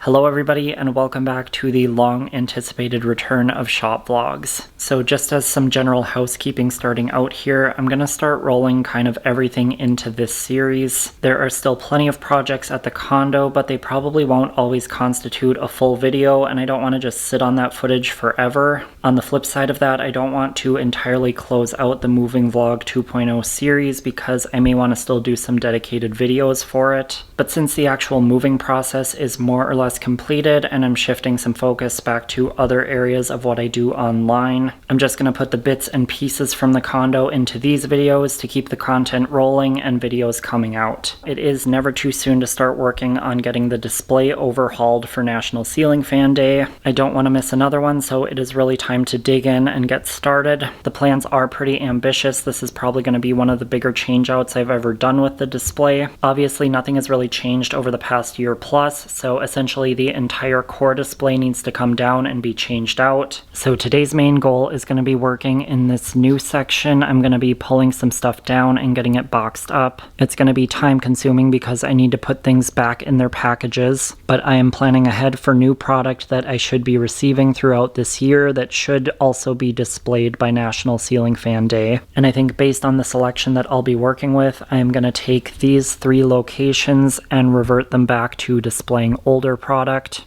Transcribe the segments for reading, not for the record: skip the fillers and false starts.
Hello everybody and welcome back to the long anticipated return of shop vlogs. So just as some general housekeeping starting out here, I'm going to start rolling kind of everything into this series. There are still plenty of projects at the condo, but they probably won't always constitute a full video, and I don't want to just sit on that footage forever. On the flip side of that, I don't want to entirely close out the Moving Vlog 2.0 series because I may want to still do some dedicated videos for it. But since the actual moving process is more or less completed and I'm shifting some focus back to other areas of what I do online, I'm just going to put the bits and pieces from the condo into these videos to keep the content rolling and videos coming out. It is never too soon to start working on getting the display overhauled for National Ceiling Fan Day. I don't want to miss another one, so it is really time to dig in and get started. The plans are pretty ambitious. This is probably going to be one of the bigger changeouts I've ever done with the display. Obviously, nothing has really changed over the past year plus, so essentially the entire core display needs to come down and be changed out. So today's main goal is going to be working in this new section. I'm going to be pulling some stuff down and getting it boxed up. It's going to be time consuming because I need to put things back in their packages, but I am planning ahead for new product that I should be receiving throughout this year that should also be displayed by National Ceiling Fan Day. And I think based on the selection that I'll be working with, I am going to take these 3 locations and revert them back to displaying older product.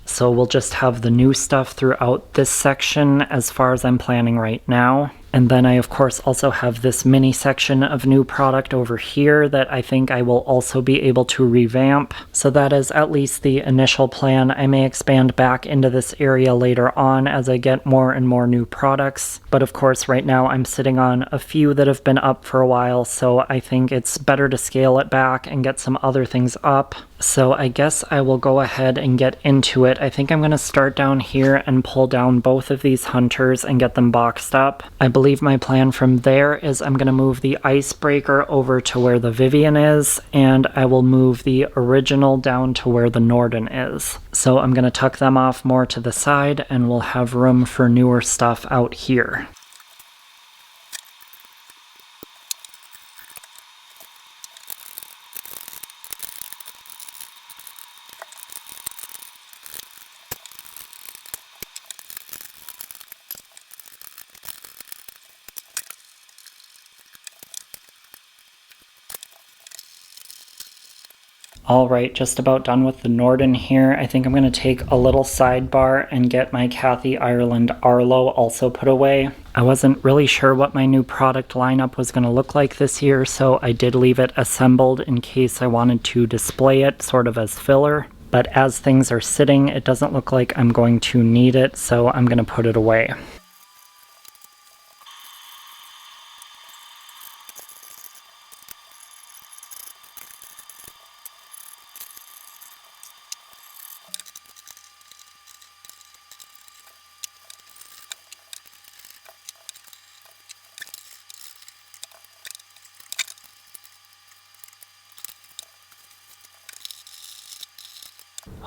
So we'll just have the new stuff throughout this section as far as I'm planning right now. And then I of course also have this mini section of new product over here that I think I will also be able to revamp. So that is at least the initial plan. I may expand back into this area later on as I get more and more new products. But of course right now I'm sitting on a few that have been up for a while, so I think it's better to scale it back and get some other things up. So I guess I will go ahead and get into it. I think I'm going to start down here and pull down both of these hunters and get them boxed up. I believe my plan from there is I'm going to move the icebreaker over to where the Vivian is, and I will move the original down to where the Norden is. So I'm going to tuck them off more to the side and we'll have room for newer stuff out here. Alright, just about done with the Norden here. I think I'm going to take a little sidebar and get my Kathy Ireland Arlo also put away. I wasn't really sure what my new product lineup was going to look like this year, so I did leave it assembled in case I wanted to display it sort of as filler. But as things are sitting, it doesn't look like I'm going to need it, so I'm going to put it away.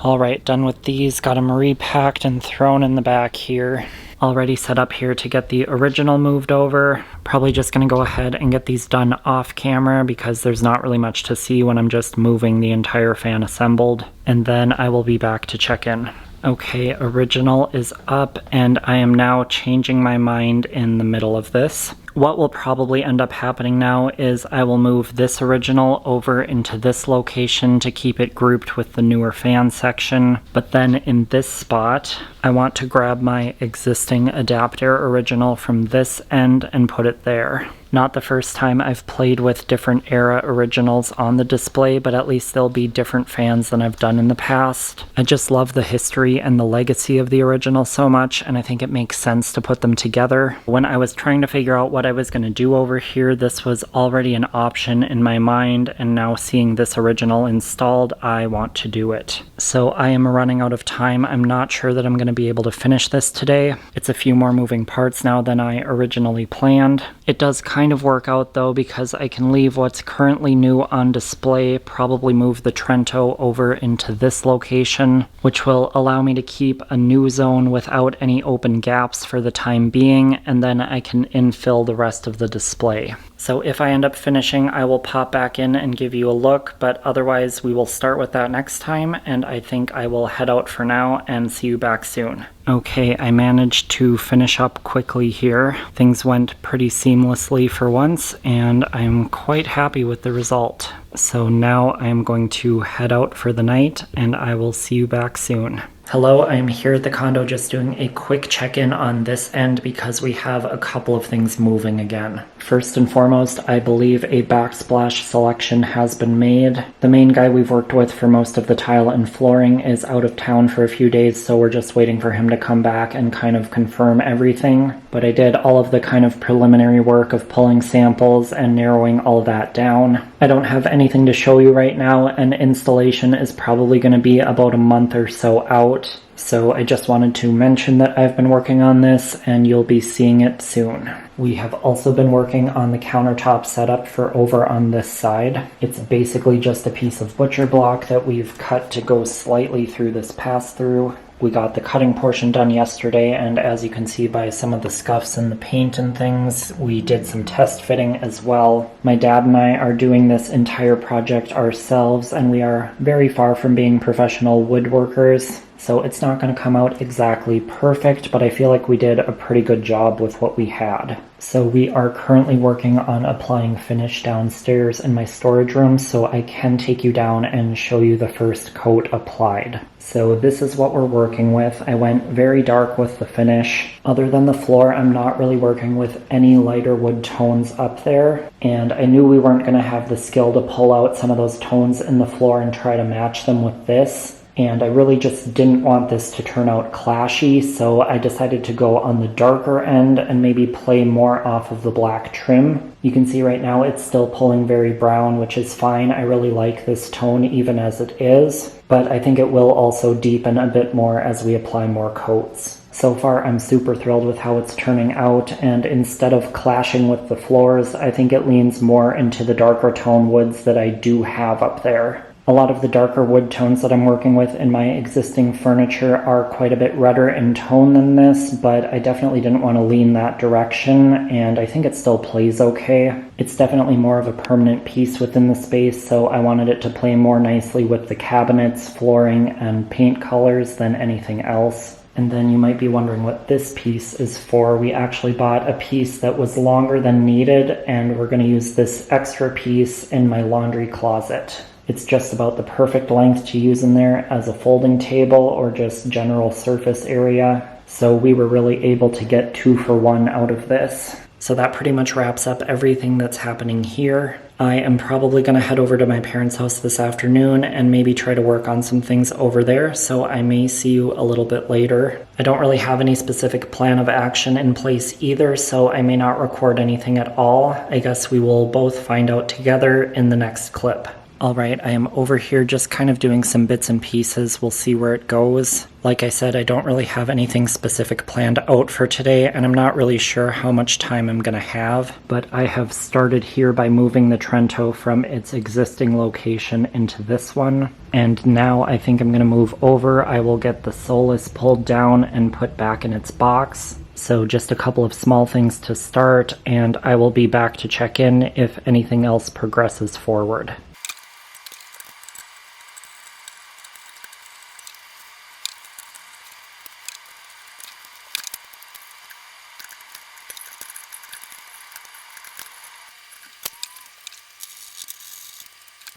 Alright, done with these, got them repacked and thrown in the back here. Already set up here to get the original moved over. Probably just going to go ahead and get these done off camera because there's not really much to see when I'm just moving the entire fan assembled. And then I will be back to check in. Okay, original is up and I am now changing my mind in the middle of this. What will probably end up happening now is I will move this original over into this location to keep it grouped with the newer fan section. But then in this spot, I want to grab my existing adapter original from this end and put it there. Not the first time I've played with different era originals on the display, but at least they'll be different fans than I've done in the past. I just love the history and the legacy of the original so much, and I think it makes sense to put them together. When I was trying to figure out what I was going to do over here, this was already an option in my mind, and now seeing this original installed, I want to do it. So I am running out of time. I'm not sure that I'm going to be able to finish this today. It's a few more moving parts now than I originally planned. It does kind kind of work out though, because I can leave what's currently new on display, probably move the Trento over into this location, which will allow me to keep a new zone without any open gaps for the time being, and then I can infill the rest of the display. So if I end up finishing, I will pop back in and give you a look, but otherwise we will start with that next time, and I think I will head out for now and see you back soon. Okay, I managed to finish up quickly here. Things went pretty seamlessly for once, and I'm quite happy with the result. So now I'm going to head out for the night, and I will see you back soon. Hello, I'm here at the condo just doing a quick check-in on this end because we have a couple of things moving again. First and foremost, I believe a backsplash selection has been made. The main guy we've worked with for most of the tile and flooring is out of town for a few days, so we're just waiting for him to come back and kind of confirm everything. But I did all of the kind of preliminary work of pulling samples and narrowing all of that down. I don't have anything to show you right now, and installation is probably going to be about a month or so out. So I just wanted to mention that I've been working on this, and you'll be seeing it soon. We have also been working on the countertop setup for over on this side. It's basically just a piece of butcher block that we've cut to go slightly through this pass-through. We got the cutting portion done yesterday, and as you can see by some of the scuffs in the paint and things, we did some test fitting as well. My dad and I are doing this entire project ourselves, and we are very far from being professional woodworkers, so it's not going to come out exactly perfect, but I feel like we did a pretty good job with what we had. So we are currently working on applying finish downstairs in my storage room, so I can take you down and show you the first coat applied. So this is what we're working with. I went very dark with the finish. Other than the floor, I'm not really working with any lighter wood tones up there, and I knew we weren't going to have the skill to pull out some of those tones in the floor and try to match them with this. And I really just didn't want this to turn out clashy, so I decided to go on the darker end and maybe play more off of the black trim. You can see right now it's still pulling very brown, which is fine. I really like this tone even as it is, but I think it will also deepen a bit more as we apply more coats. So far, I'm super thrilled with how it's turning out, and instead of clashing with the floors, I think it leans more into the darker tone woods that I do have up there. A lot of the darker wood tones that I'm working with in my existing furniture are quite a bit redder in tone than this, but I definitely didn't want to lean that direction, and I think it still plays okay. It's definitely more of a permanent piece within the space, so I wanted it to play more nicely with the cabinets, flooring, and paint colors than anything else. And then you might be wondering what this piece is for. We actually bought a piece that was longer than needed, and we're going to use this extra piece in my laundry closet. It's just about the perfect length to use in there as a folding table or just general surface area. So we were really able to get 2 for 1 out of this. So that pretty much wraps up everything that's happening here. I am probably going to head over to my parents' house this afternoon and maybe try to work on some things over there, so I may see you a little bit later. I don't really have any specific plan of action in place either, so I may not record anything at all. I guess we will both find out together in the next clip. Alright, I am over here just kind of doing some bits and pieces. We'll see where it goes. Like I said, I don't really have anything specific planned out for today, and I'm not really sure how much time I'm going to have. But I have started here by moving the Trento from its existing location into this one. And now I think I'm going to move over. I will get the Solus pulled down and put back in its box. So just a couple of small things to start, and I will be back to check in if anything else progresses forward.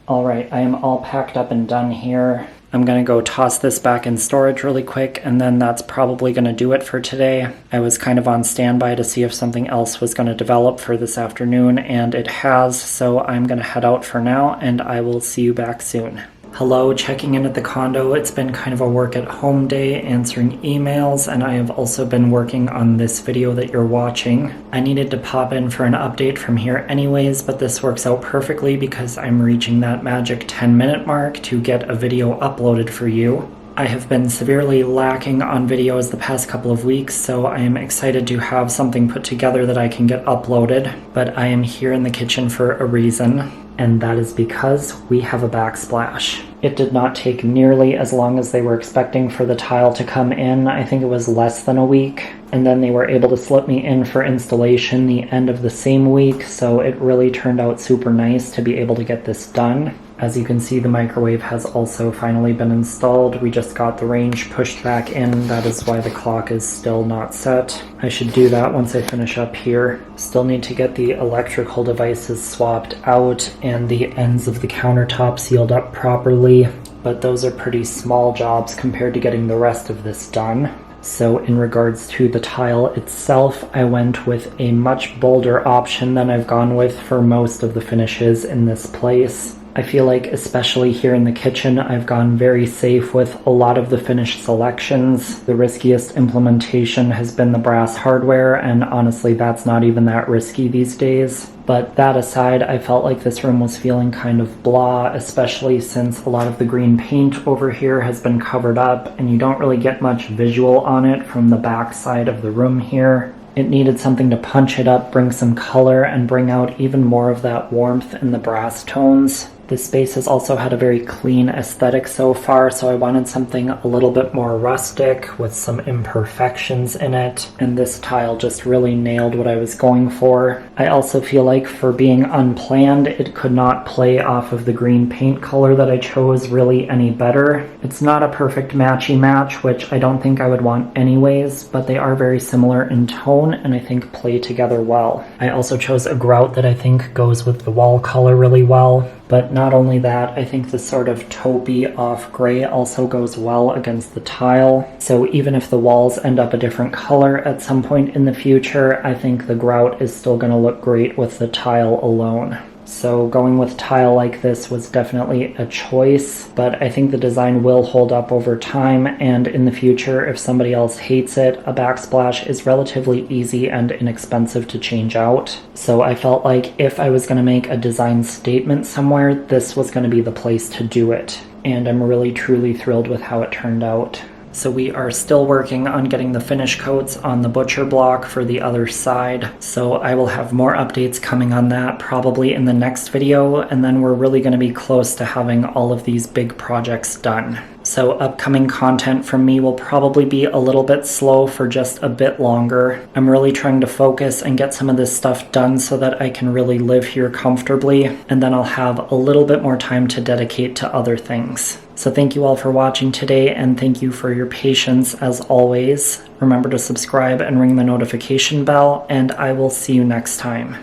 Alright, I am all packed up and done here. I'm going to go toss this back in storage really quick, and then that's probably going to do it for today. I was kind of on standby to see if something else was going to develop for this afternoon, and it has, so I'm going to head out for now, and I will see you back soon. Hello, checking in at the condo. It's been kind of a work at home day, answering emails, and I have also been working on this video that you're watching. I needed to pop in for an update from here anyways, but this works out perfectly because I'm reaching that magic 10-minute mark to get a video uploaded for you. I have been severely lacking on videos the past couple of weeks, so I am excited to have something put together that I can get uploaded, but I am here in the kitchen for a reason, and that is because we have a backsplash. It did not take nearly as long as they were expecting for the tile to come in. I think it was less than a week, and then they were able to slip me in for installation the end of the same week, so it really turned out super nice to be able to get this done. As you can see, the microwave has also finally been installed. We just got the range pushed back in. That is why the clock is still not set. I should do that once I finish up here. Still need to get the electrical devices swapped out and the ends of the countertop sealed up properly, but those are pretty small jobs compared to getting the rest of this done. So in regards to the tile itself, I went with a much bolder option than I've gone with for most of the finishes in this place. I feel like, especially here in the kitchen, I've gone very safe with a lot of the finished selections. The riskiest implementation has been the brass hardware, and honestly, that's not even that risky these days. But that aside, I felt like this room was feeling kind of blah, especially since a lot of the green paint over here has been covered up, and you don't really get much visual on it from the back side of the room here. It needed something to punch it up, bring some color, and bring out even more of that warmth in the brass tones. This space has also had a very clean aesthetic so far, so I wanted something a little bit more rustic with some imperfections in it, and this tile just really nailed what I was going for. I also feel like for being unplanned, it could not play off of the green paint color that I chose really any better. It's not a perfect matchy match, which I don't think I would want anyways, but they are very similar in tone and I think play together well. I also chose a grout that I think goes with the wall color really well. But not only that, I think the sort of taupey off gray also goes well against the tile. So even if the walls end up a different color at some point in the future, I think the grout is still going to look great with the tile alone. So going with tile like this was definitely a choice, but I think the design will hold up over time, and in the future, if somebody else hates it, a backsplash is relatively easy and inexpensive to change out. So I felt like if I was going to make a design statement somewhere, this was going to be the place to do it. And I'm really truly thrilled with how it turned out. So we are still working on getting the finish coats on the butcher block for the other side. So I will have more updates coming on that probably in the next video, and then we're really going to be close to having all of these big projects done. So upcoming content from me will probably be a little bit slow for just a bit longer. I'm really trying to focus and get some of this stuff done so that I can really live here comfortably, and then I'll have a little bit more time to dedicate to other things. So thank you all for watching today, and thank you for your patience as always. Remember to subscribe and ring the notification bell, and I will see you next time.